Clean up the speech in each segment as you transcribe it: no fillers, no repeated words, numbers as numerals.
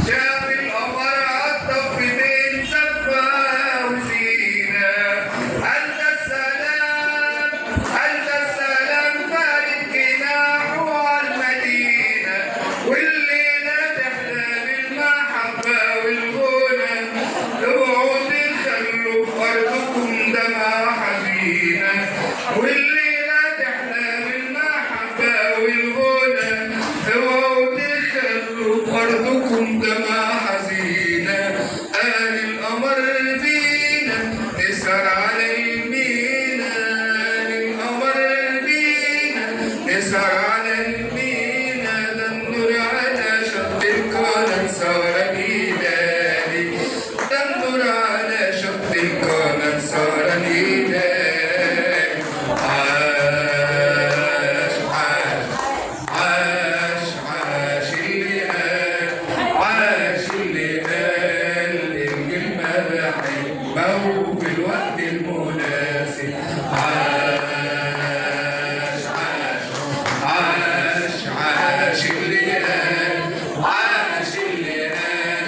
شاف القمر عالطف بين زفة وزينة. ألف السلام فارد جناحه عالمدينة، والليلة تحلى بالمحبة والغنى. اوعوا تخلوا في أرضكم دمعة حزينة، والليلة تحلى بالمحبة والغنى. اوعوا أرضكم دمعة حزينة. قال القمر بينا نسهر على المينا، قال القمر بينا نسهر على المينا. ده النور على شط القناة سهرانين ليالي، ده النور على شط القناة سهرانين ليالي. في الوقت المناسب عاش عاش عاش عاش اللي قال، عاش اللي قال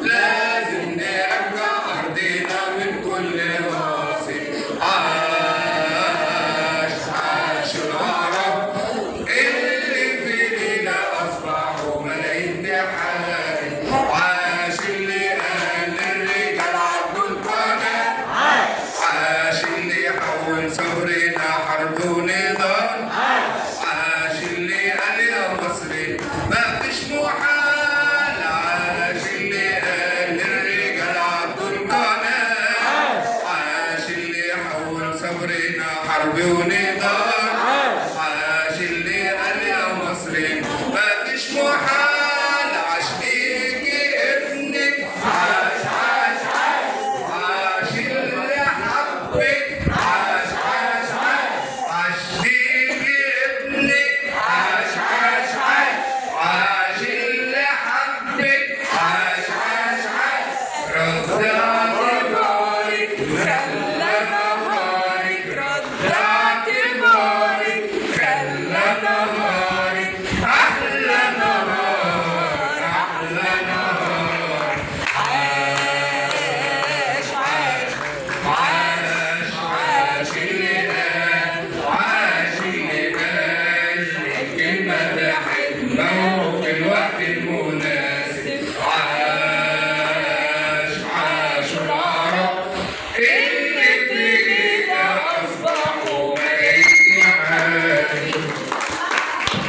لازم نرجع أرضنا من كل ناصب. عاش عاش العرب اللي في ليلة أصبحوا ملايين تحارب. عاش اللي قال للرجال عبدوا القناة، عاش اللي حول ثورنا حرب ونضال. عاش اللي قال يا مصري ما فيش محال، عاش اللي قال للرجال عبدوا القناة. عاش اللي حول ثورنا حرب ونضال.